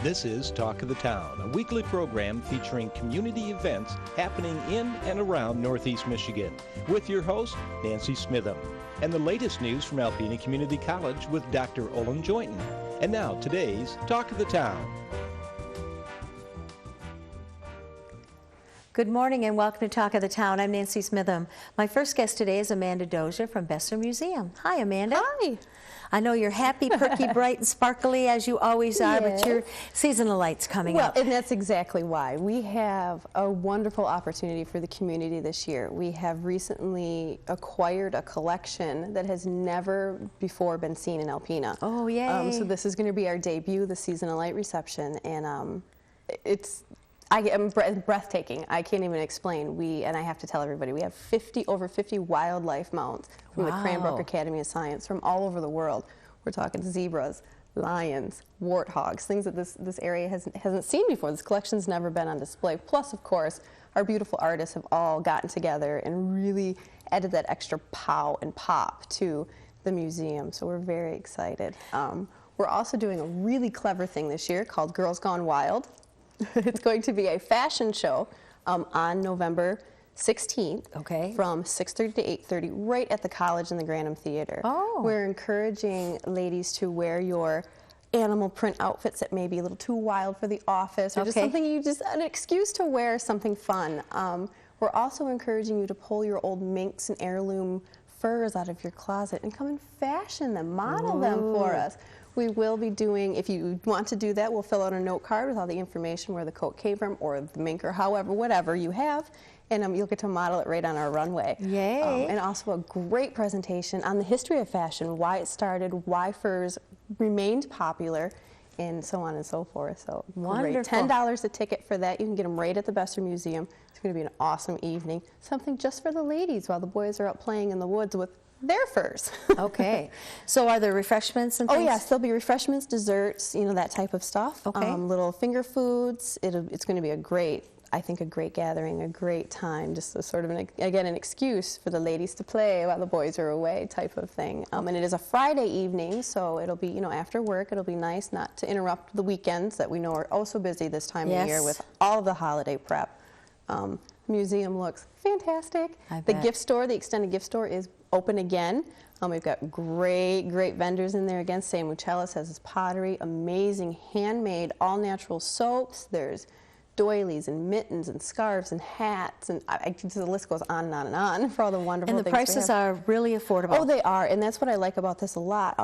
This is Talk of the Town, a weekly program featuring community events happening in and around Northeast Michigan, with your host, Nancy Smitham, and the latest news from Alpena Community College with Dr. Olin Joynton. And now, today's Talk of the Town. Good morning and welcome to Talk of the Town. I'm Nancy Smitham. My first guest today is Amanda Dozier from Besser Museum. Hi, Amanda. Hi. I know you're happy, perky, bright, and sparkly as you always are, Yes. but your seasonal light's coming up. Well, and that's exactly why. We have a wonderful opportunity for the community this year. We have recently acquired a collection that has never before been seen in Alpena. Oh, yay. So this is going to be our debut, the seasonal light reception, and I'm breathtaking. I can't even explain. And I have to tell everybody, we have over 50 wildlife mounts from the Cranbrook Academy of Science from all over the world. We're talking zebras, lions, warthogs, things that this area hasn't seen before. This collection's never been on display. Plus, of course, our beautiful artists have all gotten together and really added that extra pow and pop to the museum. So we're very excited. We're also doing a really clever thing this year called Girls Gone Wild. It's going to be a fashion show on November 16th from 6:30 to 8:30 right at the college in the Granum Theater. Oh. We're encouraging ladies to wear your animal print outfits that may be a little too wild for the office or just something an excuse to wear something fun. We're also encouraging you to pull your old minks and heirloom furs out of your closet and come and fashion them, model them for us. We will be doing, if you want to do that, we'll fill out a note card with all the information where the coat came from or the mink or however, whatever you have, and you'll get to model it right on our runway. Yay. And also a great presentation on the history of fashion, why it started, why furs remained popular, and so on and so forth. So wonderful. Great. $10 a ticket for that. You can get them right at the Besser Museum. It's going to be an awesome evening. Something just for the ladies while the boys are out playing in the woods with their furs. Okay. So are there refreshments and things? Oh yes, there'll be refreshments, desserts, that type of stuff. Okay. Little finger foods. It's going to be a great gathering, a great time, just a sort of, an excuse for the ladies to play while the boys are away type of thing. And it is a Friday evening, so it'll be, after work. It'll be nice not to interrupt the weekends that we know are oh so busy this time of year with all of the holiday prep. The museum looks fantastic. The gift store, the extended gift store, is open again. We've got great vendors in there again. Sam Muchellis has his pottery, amazing handmade all natural soaps. There's doilies and mittens and scarves and hats, and the list goes on and on and on for all the wonderful things. And the prices are really affordable. Oh, they are, and that's what I like about this a lot.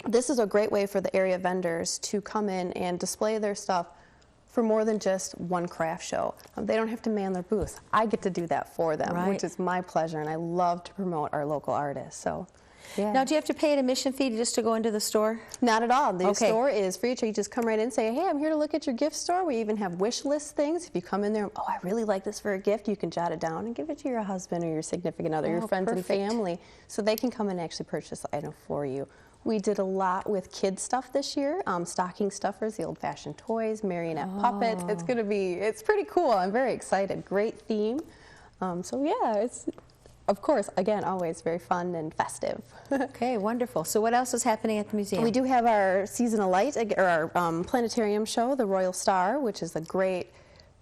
This is a great way for the area vendors to come in and display their stuff for more than just one craft show. They don't have to man their booth. I get to do that for them, which is my pleasure, and I love to promote our local artists. So, yeah. Now, do you have to pay an admission fee just to go into the store? Not at all. The store is free. You just come right in and say, hey, I'm here to look at your gift store. We even have wish list things. If you come in there, oh, I really like this for a gift, you can jot it down and give it to your husband or your significant other, your friends and family, so they can come and actually purchase the item for you. We did a lot with kids stuff this year, stocking stuffers, the old-fashioned toys, marionette puppets. It's pretty cool. I'm very excited. Great theme. So yeah, it's, of course, again, always very fun and festive. Okay, wonderful. So what else is happening at the museum? We do have our seasonal light, or our planetarium show, the Royal Star, which is a great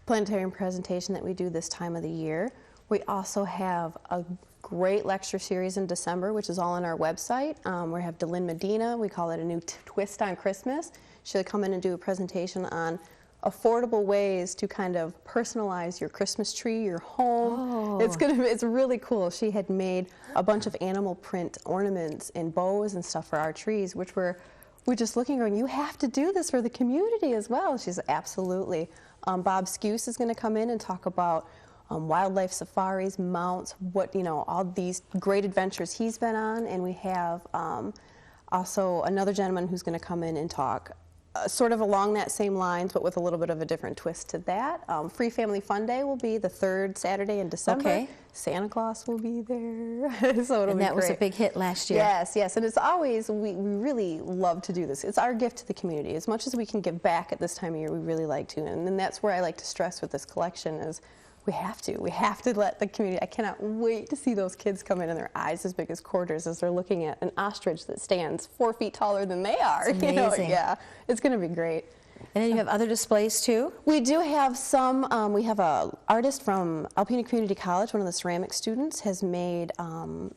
planetarium presentation that we do this time of the year. We also have a great lecture series in December, which is all on our website. We have Delyn Medina. We call it a new twist on Christmas. She'll come in and do a presentation on affordable ways to kind of personalize your Christmas tree, your home. It's really cool. She had made a bunch of animal print ornaments and bows and stuff for our trees, which we're just looking going, you have to do this for the community as well. She's absolutely. Bob Skuse is going to come in and talk about wildlife safaris, mounts, all these great adventures he's been on. And we have also another gentleman who's going to come in and talk sort of along that same lines, but with a little bit of a different twist to that. Free Family Fun Day will be the third Saturday in December. Okay. Santa Claus will be there. So it'll and be that was great. a big hit last year. Yes, and it's always, we really love to do this. It's our gift to the community. As much as we can give back at this time of year, we really like to. And then that's where I like to stress with this collection is we have to let the community, I cannot wait to see those kids come in and their eyes as big as quarters as they're looking at an ostrich that stands 4 feet taller than they are. It's amazing. Yeah, it's going to be great. And then you have other displays too? We do have some, we have an artist from Alpena Community College, one of the ceramic students, has made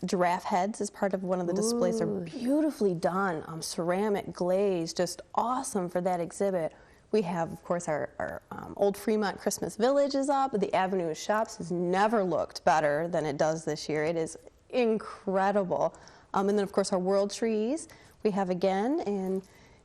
giraffe heads as part of one of the displays. They're beautifully done, ceramic glaze, just awesome for that exhibit. We have, of course, our Old Fremont Christmas Village is up. The Avenue of Shops has never looked better than it does this year. It is incredible. And then, of course, our World Trees we have again, and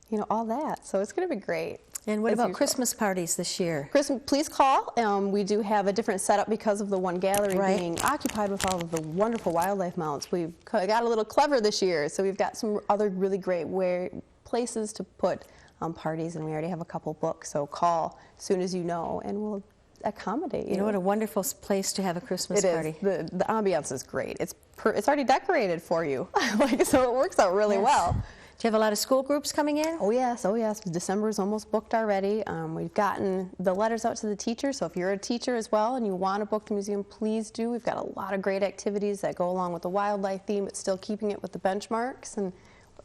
you know, all that. So it's going to be great. And what about Christmas parties this year? Christmas, please call. We do have a different setup because of the one gallery being occupied with all of the wonderful wildlife mounts. We've got a little clever this year, so we've got some other really great places to put parties, and we already have a couple booked. So call as soon as you know, and we'll accommodate you. You know what a wonderful place to have a Christmas party. The ambiance is great. It's already decorated for you, so it works out really well. Do you have a lot of school groups coming in? Oh yes, oh yes. December is almost booked already. We've gotten the letters out to the teachers, so if you're a teacher as well and you want to book the museum, please do. We've got a lot of great activities that go along with the wildlife theme, but still keeping it with the benchmarks, and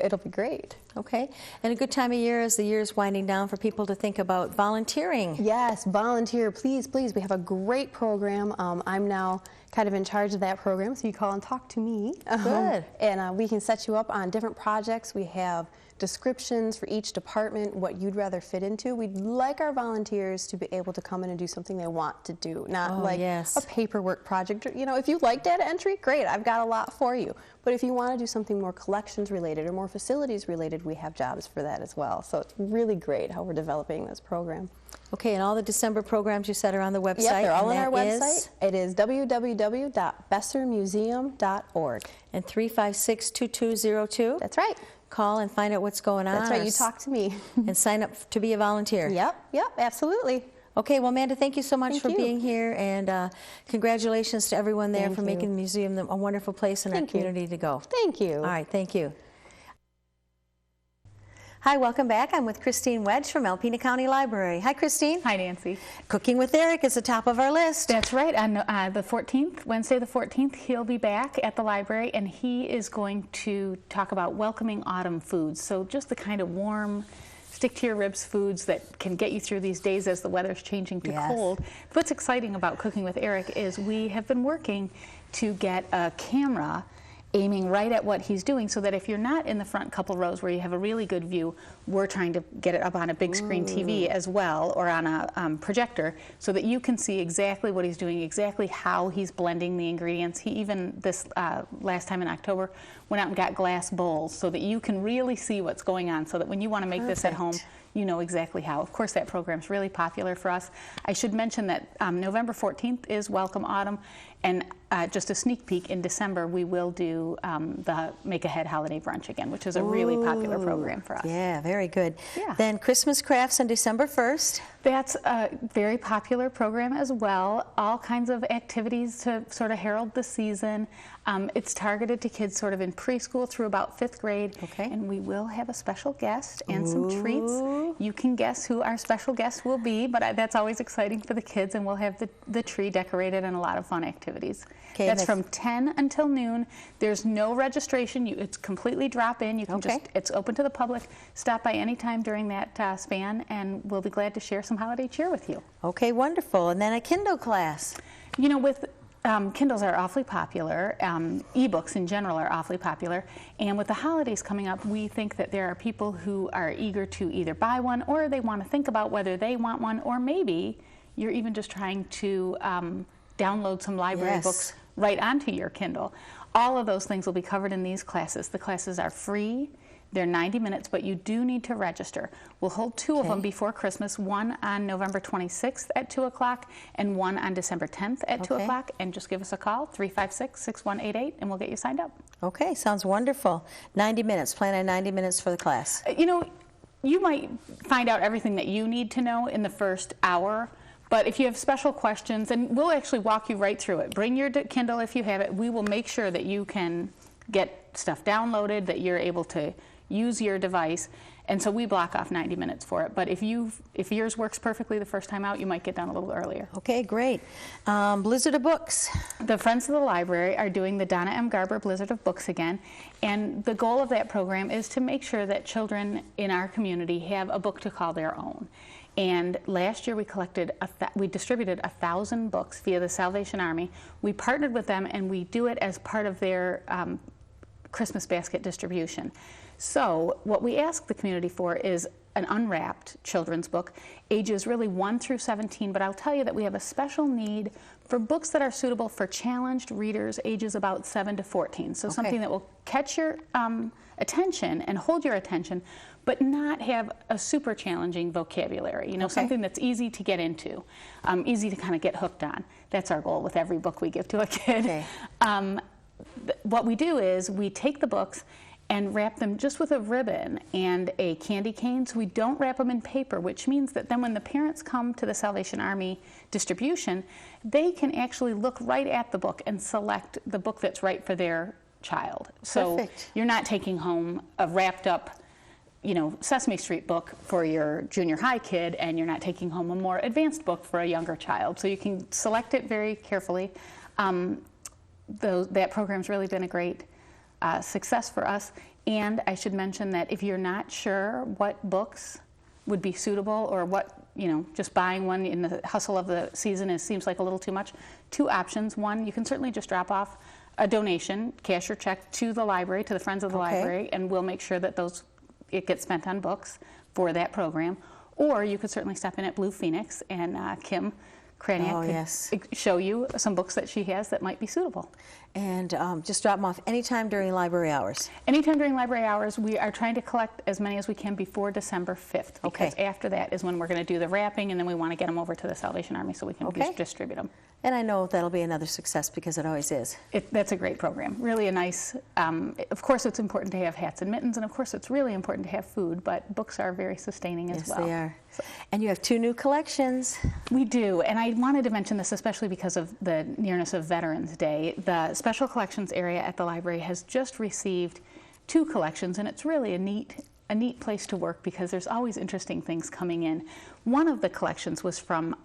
it'll be great. Okay, and a good time of year as the year is winding down for people to think about volunteering. Yes, volunteer, please, please. We have a great program. I'm now kind of in charge of that program, so you call and talk to me. Good. And we can set you up on different projects. We have descriptions for each department, what you'd rather fit into. We'd like our volunteers to be able to come in and do something they want to do, not a paperwork project. You know, if you like data entry, great, I've got a lot for you. But if you want to do something more collections related or more facilities related, we have jobs for that as well. So it's really great how we're developing this program. Okay, and all the December programs you said are on the website? Yep, they're all on our website. It is www.bessermuseum.org. And 356-2202? That's right. Call and find out what's going on. That's right, you talk to me. And sign up to be a volunteer. Yep, absolutely. Okay, well, Amanda, thank you so much for being here, and congratulations to everyone there for making the museum a wonderful place in our community to go. Thank you. All right, thank you. Hi, welcome back. I'm with Christine Wedge from Alpena County Library. Hi, Christine. Hi, Nancy. Cooking with Eric is the top of our list. That's right. On the 14th, Wednesday the 14th, he'll be back at the library, and he is going to talk about welcoming autumn foods. So just the kind of warm, stick-to-your-ribs foods that can get you through these days as the weather's changing to cold. What's exciting about Cooking with Eric is we have been working to get a camera aiming right at what he's doing, so that if you're not in the front couple rows where you have a really good view, we're trying to get it up on a big screen TV as well, or on a projector, so that you can see exactly what he's doing, exactly how he's blending the ingredients. He even, this last time in October, went out and got glass bowls so that you can really see what's going on, so that when you want to make this at home, you know exactly how. Of course, that program's really popular for us. I should mention that November 14th is Welcome Autumn, and just a sneak peek, in December we will do the Make Ahead Holiday Brunch again, which is a really popular program for us. Yeah, very good. Yeah. Then Christmas Crafts on December 1st. That's a very popular program as well. All kinds of activities to sort of herald the season. It's targeted to kids sort of in preschool through about 5th grade. Okay. And we will have a special guest and some treats. You can guess who our special guest will be, but that's always exciting for the kids, and we'll have the tree decorated and a lot of fun activities. Okay, that's from 10 until noon. There's no registration. It's completely drop in. You can it's open to the public. Stop by any time during that span, and we'll be glad to share some holiday cheer with you. Okay, wonderful. And then a Kindle class. You know, with Kindles are awfully popular. E-books in general are awfully popular. And with the holidays coming up, we think that there are people who are eager to either buy one, or they want to think about whether they want one, or maybe you're even just trying to download some library books right onto your Kindle. All of those things will be covered in these classes. The classes are free. They're 90 minutes, but you do need to register. We'll hold 2 of them before Christmas, one on November 26th at 2 o'clock and one on December 10th at 2 o'clock. And just give us a call, 356-6188, and we'll get you signed up. Okay, sounds wonderful. 90 minutes, plan on 90 minutes for the class. You know, you might find out everything that you need to know in the first hour, but if you have special questions, and we'll actually walk you right through it. Bring your Kindle if you have it. We will make sure that you can get stuff downloaded, that you're able to use your device. And so we block off 90 minutes for it. But if yours works perfectly the first time out, you might get done a little earlier. Okay, great. Blizzard of Books. The Friends of the Library are doing the Donna M. Garber Blizzard of Books again. And the goal of that program is to make sure that children in our community have a book to call their own. And last year we distributed 1,000 books via the Salvation Army. We partnered with them, and we do it as part of their Christmas basket distribution. So what we ask the community for is an unwrapped children's book, ages really 1 through 17, but I'll tell you that we have a special need for books that are suitable for challenged readers ages about 7 to 14. So something that will catch your attention and hold your attention, but not have a super challenging vocabulary, you know, something that's easy to get into, easy to kind of get hooked on. That's our goal with every book we give to a kid. What we do is we take the books and wrap them just with a ribbon and a candy cane. So we don't wrap them in paper, which means that then when the parents come to the Salvation Army distribution, they can actually look right at the book and select the book that's right for their child. So you're not taking home a wrapped up, you know, Sesame Street book for your junior high kid, and you're not taking home a more advanced book for a younger child. So you can select it very carefully. That program's really been a great success for us. And I should mention that if you're not sure what books would be suitable, or what, you know, just buying one in the hustle of the season seems like a little too much, 2 options. One, you can certainly just drop off a donation, cash or check, to the library, to the Friends of the Library, and we'll make sure that it gets spent on books for that program. Or you could certainly stop in at Blue Phoenix, and Kim Kraniak could show you some books that she has that might be suitable. And just drop them off anytime during library hours? Anytime during library hours. We are trying to collect as many as we can before December 5th, because after that is when we're going to do the wrapping, and then we want to get them over to the Salvation Army so we can distribute them. And I know that'll be another success, because it always is. That's a great program. Really a nice, of course it's important to have hats and mittens, and of course it's really important to have food, but books are very sustaining as well. Yes, they are. And you have 2 new collections. We do, and I wanted to mention this especially because of the nearness of Veterans Day. The Special Collections area at the library has just received 2 collections, and it's really a neat place to work, because there's always interesting things coming in. One of the collections was from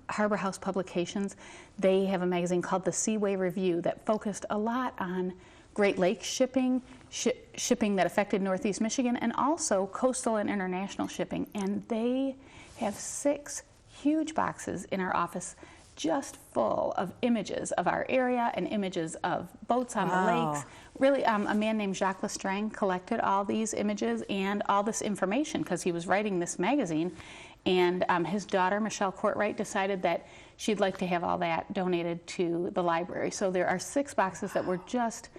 Harbor House Publications. They have a magazine called the Seaway Review that focused a lot on Great Lakes shipping, shipping that affected Northeast Michigan, and also coastal and international shipping. And they have 6 huge boxes in our office just full of images of our area and images of boats on the lakes. Really, a man named Jacques Lestrang collected all these images and all this information because he was writing this magazine. And his daughter, Michelle Courtwright, decided that she'd like to have all that donated to the library. So there are 6 boxes that we're just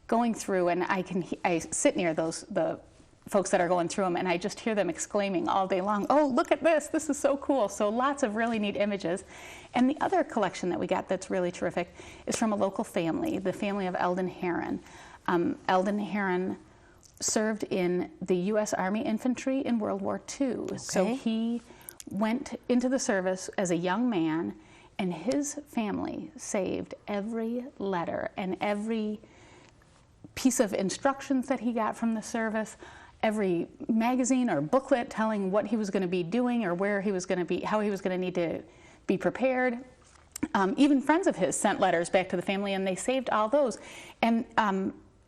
going through, and I sit near the folks that are going through them, and I just hear them exclaiming all day long, "Oh, look at this is so cool." So lots of really neat images. And the other collection that we got that's really terrific is from a local family, the family of Eldon Heron. Eldon Heron served in the U.S. Army Infantry in World War II. So he went into the service as a young man, and his family saved every letter and every piece of instructions that he got from the service, every magazine or booklet telling what he was going to be doing or where he was going to be, how he was going to need to be prepared. Even friends of his sent letters back to the family, and they saved all those. And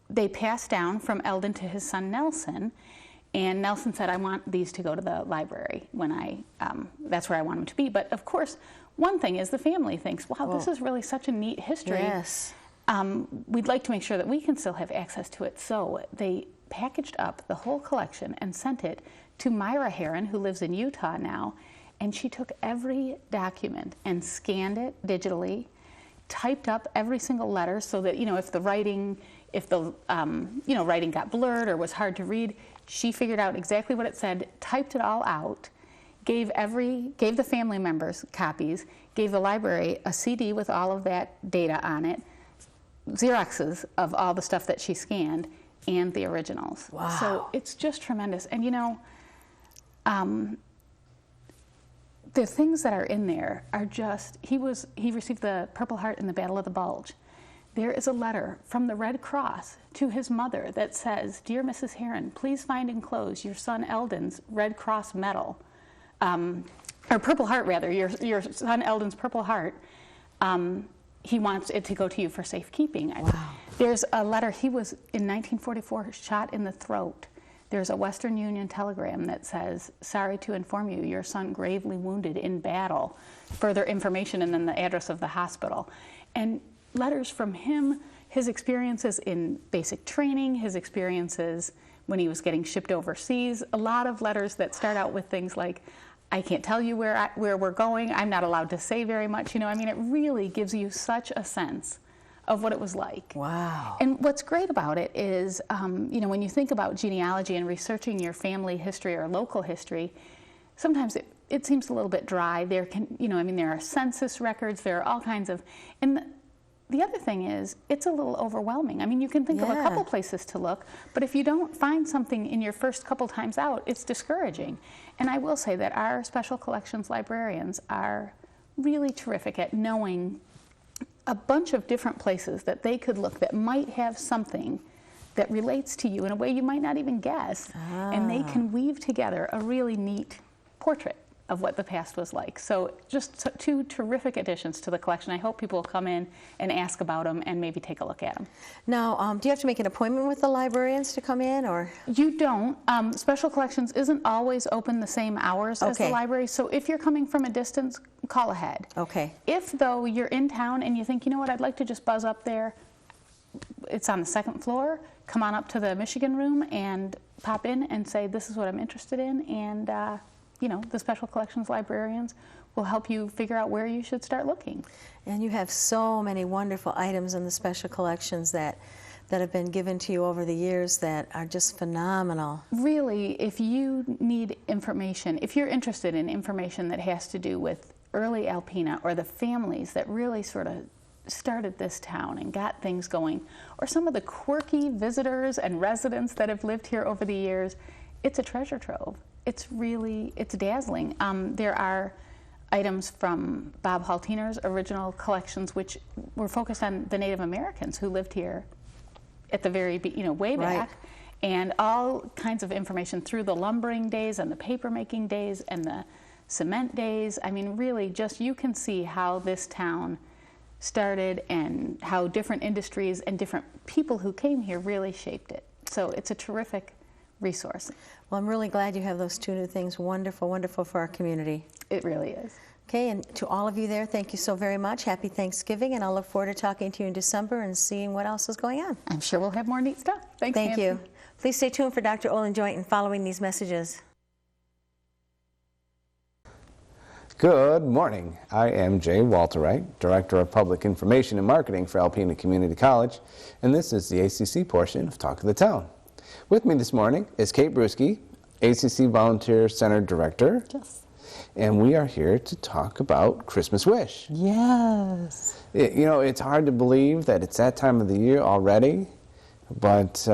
they passed down from Eldon to his son Nelson, and Nelson said, "I want these to go to the library when that's where I want them to be." But of course, one thing is the family thinks, "Wow, this is really such a neat history. Yes. We'd like to make sure that we can still have access to it." So they packaged up the whole collection and sent it to Myra Heron, who lives in Utah now, and she took every document and scanned it digitally, typed up every single letter so that, if the writing got blurred or was hard to read, she figured out exactly what it said, typed it all out, gave the family members copies, gave the library a CD with all of that data on it, Xeroxes of all the stuff that she scanned, and the originals. Wow. So it's just tremendous. And the things that are in there are just, he received the Purple Heart in the Battle of the Bulge. there is a letter from the Red Cross to his mother that says, "Dear Mrs. Heron, please find enclosed your son Eldon's Red Cross medal, or Purple Heart rather, your son Eldon's Purple Heart. He wants it to go to you for safekeeping." Wow. There's a letter, he was in 1944 shot in the throat. There's a Western Union telegram that says, "Sorry to inform you, your son gravely wounded in battle." Further information and then the address of the hospital. And letters from him, his experiences in basic training, his experiences when he was getting shipped overseas, a lot of letters that start out with things like, "I can't tell you where we're going, I'm not allowed to say very much." You know, I mean, it really gives you such a sense of what it was like. Wow. And what's great about it is, you know, when you think about genealogy and researching your family history or local history, sometimes it seems a little bit dry. There can, you know, I mean, there are census records, there are all kinds of, and the other thing is, it's a little overwhelming. I mean, you can think of a couple places to look, but if you don't find something in your first couple times out, it's discouraging. And I will say that our special collections librarians are really terrific at knowing a bunch of different places that they could look that might have something that relates to you in a way you might not even guess. And they can weave together a really neat portrait of what the past was like. So just two terrific additions to the collection. I hope people will come in and ask about them and maybe take a look at them. Now, do you have to make an appointment with the librarians to come in, or? You don't. Special Collections isn't always open the same hours as the library, so if you're coming from a distance, call ahead. Okay. If, though, you're in town and you think, you know what, I'd like to just buzz up there, it's on the second floor, come on up to the Michigan room and pop in and say, this is what I'm interested in, and you know, the Special Collections librarians will help you figure out where you should start looking. And you have so many wonderful items in the Special Collections that have been given to you over the years that are just phenomenal. Really, if you need information, if you're interested in information that has to do with early Alpena or the families that really sort of started this town and got things going, or some of the quirky visitors and residents that have lived here over the years, it's a treasure trove. It's dazzling. There are items from Bob Haltiner's original collections, which were focused on the Native Americans who lived here at the very, way back, and all kinds of information through the lumbering days and the paper making days and the cement days. I mean, really, just you can see how this town started and how different industries and different people who came here really shaped it. So it's a terrific resource. Well, I'm really glad you have those two new things. Wonderful, wonderful for our community. It really is. Okay, and to all of you there, thank you so very much. Happy Thanksgiving, and I'll look forward to talking to you in December and seeing what else is going on. I'm sure we'll have more neat stuff. Thanks, Thank Nancy. you. Please stay tuned for Dr. Olin Joynton following these messages. Good morning. I am Jay Walterwright, Director of Public Information and Marketing for Alpena Community College, and this is the ACC portion of Talk of the Town. With me this morning is Kate Brusky, ACC Volunteer Center Director. Yes. And we are here to talk about Christmas Wish. Yes. It's hard to believe that it's that time of the year already, but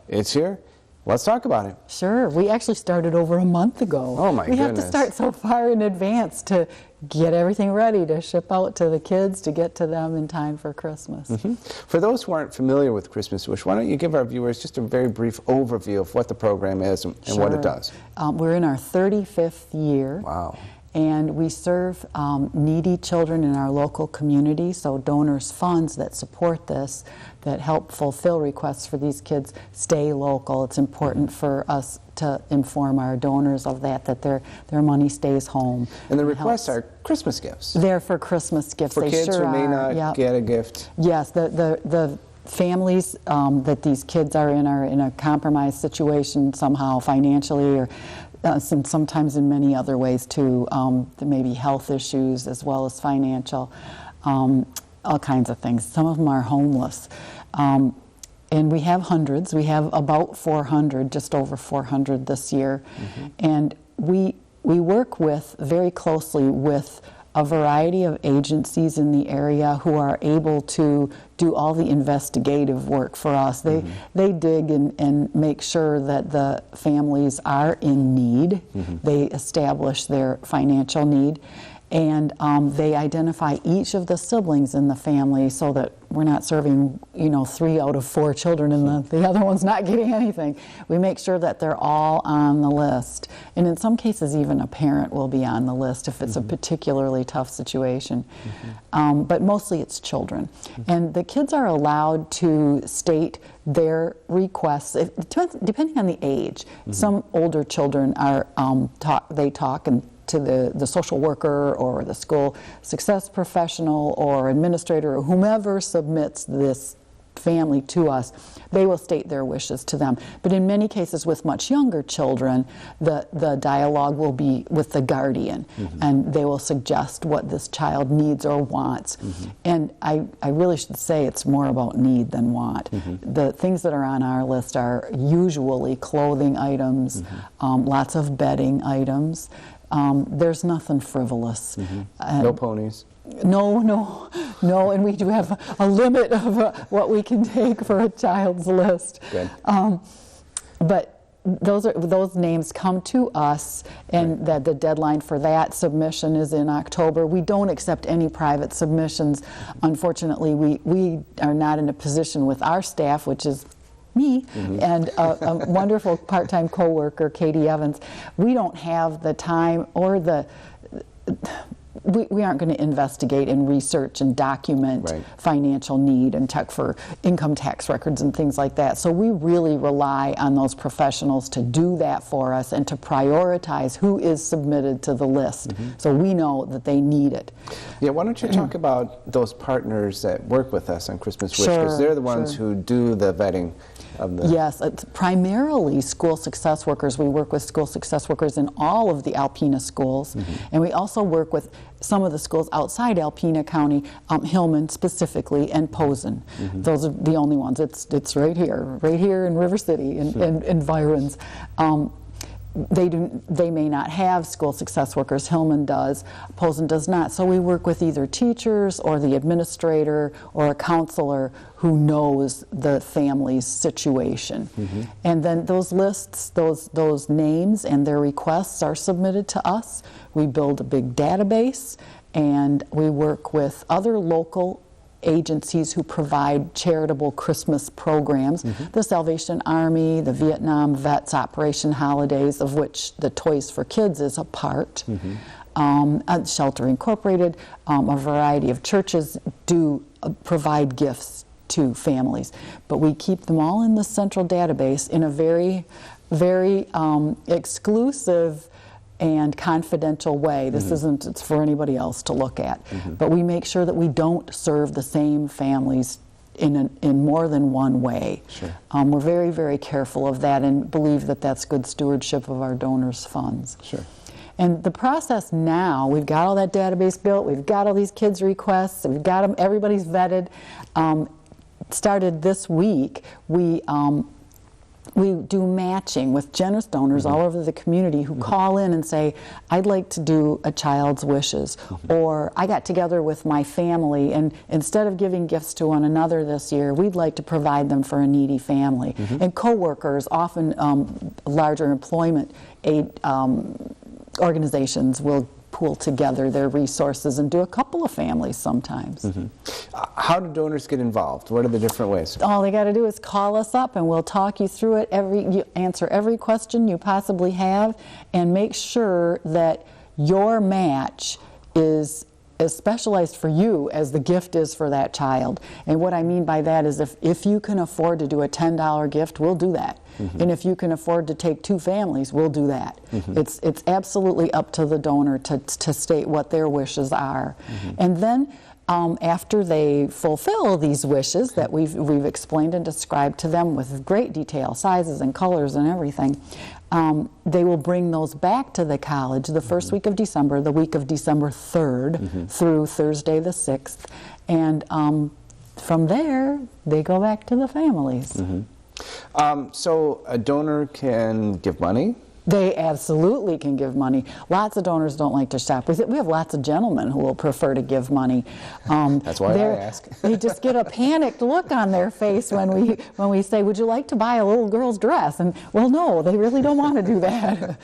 it's here. Let's talk about it. Sure. We actually started over a month ago. Oh, my goodness. We have to start so far in advance to get everything ready to ship out to the kids to get to them in time for Christmas. Mm-hmm. For those who aren't familiar with Christmas Wish, why don't you give our viewers just a very brief overview of what the program is and what it does? We're in our 35th year. Wow. And we serve needy children in our local community, so donors' funds that support this, that help fulfill requests for these kids, stay local. It's important for us to inform our donors of that their money stays home. And the requests are Christmas gifts. They're for Christmas gifts. For they kids sure who may are. not get a gift. Yes, the families that these kids are in a compromised situation somehow financially, or sometimes in many other ways too. There may be health issues as well as financial, all kinds of things. Some of them are homeless. And we have hundreds. We have about 400, just over 400 this year. Mm-hmm. And we work very closely with a variety of agencies in the area who are able to do all the investigative work for us. They dig and make sure that the families are in need. Mm-hmm. They establish their financial need. and they identify each of the siblings in the family so that we're not serving, 3 out of 4 children and the other one's not getting anything. We make sure that they're all on the list. And in some cases, even a parent will be on the list if it's a particularly tough situation. But mostly it's children. And the kids are allowed to state their requests, depending on the age. Some older children are talk and to the social worker or the school success professional or administrator or whomever submits this family to us, they will state their wishes to them. But in many cases with much younger children, the dialogue will be with the guardian, and they will suggest what this child needs or wants. And I really should say it's more about need than want. The things that are on our list are usually clothing items, lots of bedding items. There's nothing frivolous. No ponies. No, and we do have a limit of what we can take for a child's list. Good. But those names come to us, and that the deadline for that submission is in October. We don't accept any private submissions. Unfortunately, we are not in a position with our staff, which is me and a wonderful part-time co-worker, Katie Evans. We don't have the time or we aren't going to investigate and research and document financial need and check for income tax records and things like that. So we really rely on those professionals to do that for us and to prioritize who is submitted to the list, so we know that they need it. Yeah, why don't you talk about those partners that work with us on Christmas Wish, because they're the ones who do the vetting of the... Yes, it's primarily school success workers. We work with school success workers in all of the Alpena schools, and we also work with some of the schools outside Alpena County, Hillman specifically, and Posen. Those are the only ones. It's right here in River City and environs. They may not have school success workers. Hillman does. Posen does not. So we work with either teachers or the administrator or a counselor who knows the family's situation. And then those lists, those names and their requests are submitted to us. We build a big database, and we work with other local agencies who provide charitable Christmas programs. The Salvation Army, the Vietnam Vets Operation Holidays, of which the Toys for Kids is a part. Shelter Incorporated, a variety of churches do provide gifts to families. But we keep them all in the central database in a very, very exclusive and confidential way. This isn't for anybody else to look at. But we make sure that we don't serve the same families in more than one way. We're very, very careful of that and believe that that's good stewardship of our donors' funds. And the process now, we've got all that database built, we've got all these kids' requests, we've got them, everybody's vetted. Started this week, we do matching with generous donors all over the community who call in and say, I'd like to do a child's wishes, or I got together with my family and instead of giving gifts to one another this year, we'd like to provide them for a needy family. And co-workers, often larger employment aid organizations will pool together their resources and do a couple of families sometimes. How do donors get involved? What are the different ways? All they got to do is call us up and we'll talk you through it. You answer every question you possibly have and make sure that your match is as specialized for you as the gift is for that child. And what I mean by that is if you can afford to do a $10 gift, we'll do that. And if you can afford to take 2 families, we'll do that. It's absolutely up to the donor to state what their wishes are. And then after they fulfill these wishes that we've explained and described to them with great detail, sizes and colors and everything, they will bring those back to the college the first week of December, the week of December 3rd through Thursday the 6th. And from there, they go back to the families. So a donor can give money? They absolutely can give money. Lots of donors don't like to shop. We have lots of gentlemen who will prefer to give money. That's why I ask. They just get a panicked look on their face when we say, would you like to buy a little girl's dress? And well, no, they really don't want to do that.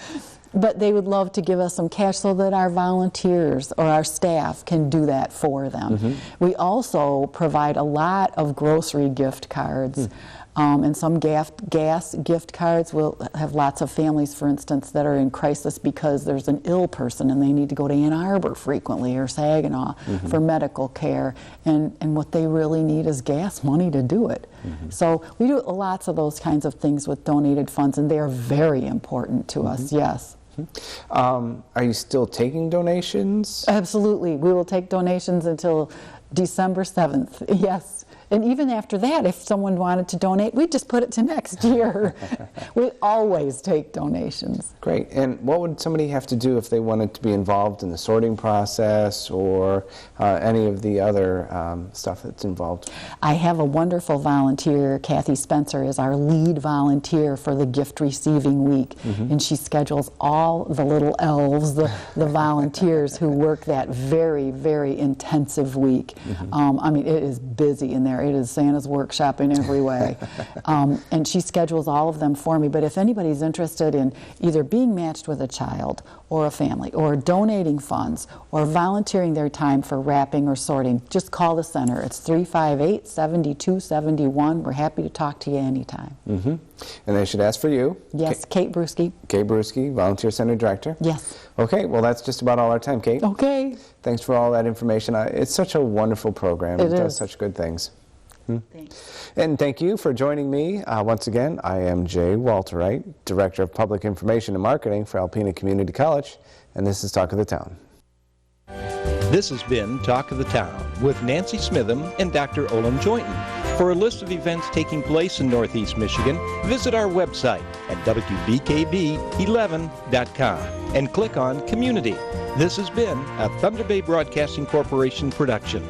but they would love to give us some cash so that our volunteers or our staff can do that for them. We also provide a lot of grocery gift cards. And some gas gift cards. Will have lots of families, for instance, that are in crisis because there's an ill person and they need to go to Ann Arbor frequently or Saginaw for medical care, and what they really need is gas money to do it. So we do lots of those kinds of things with donated funds, and they are very important to us, yes. Are you still taking donations? Absolutely. We will take donations until December 7th, yes. And even after that, if someone wanted to donate, we'd just put it to next year. We always take donations. Great. And what would somebody have to do if they wanted to be involved in the sorting process or any of the other stuff that's involved? I have a wonderful volunteer. Kathy Spencer is our lead volunteer for the gift receiving week. And she schedules all the little elves, the volunteers who work that very, very intensive week. I mean, it is busy in there. It is Santa's workshop in every way. And she schedules all of them for me. But if anybody's interested in either being matched with a child or a family, or donating funds, or volunteering their time for wrapping or sorting, just call the center. It's 358-7271. We're happy to talk to you anytime. And they should ask for you. Yes, Kate Brusky. Kate Brusky, Volunteer Center Director. Yes. Okay, well that's just about all our time, Kate. Okay. Thanks for all that information. It's such a wonderful program. It does such good things. Thanks. And thank you for joining me. Once again, I am Jay Walterwright, Director of Public Information and Marketing for Alpena Community College, and this is Talk of the Town. This has been Talk of the Town with Nancy Smitham and Dr. Olin Joynton. For a list of events taking place in Northeast Michigan, visit our website at wbkb11.com and click on Community. This has been a Thunder Bay Broadcasting Corporation production.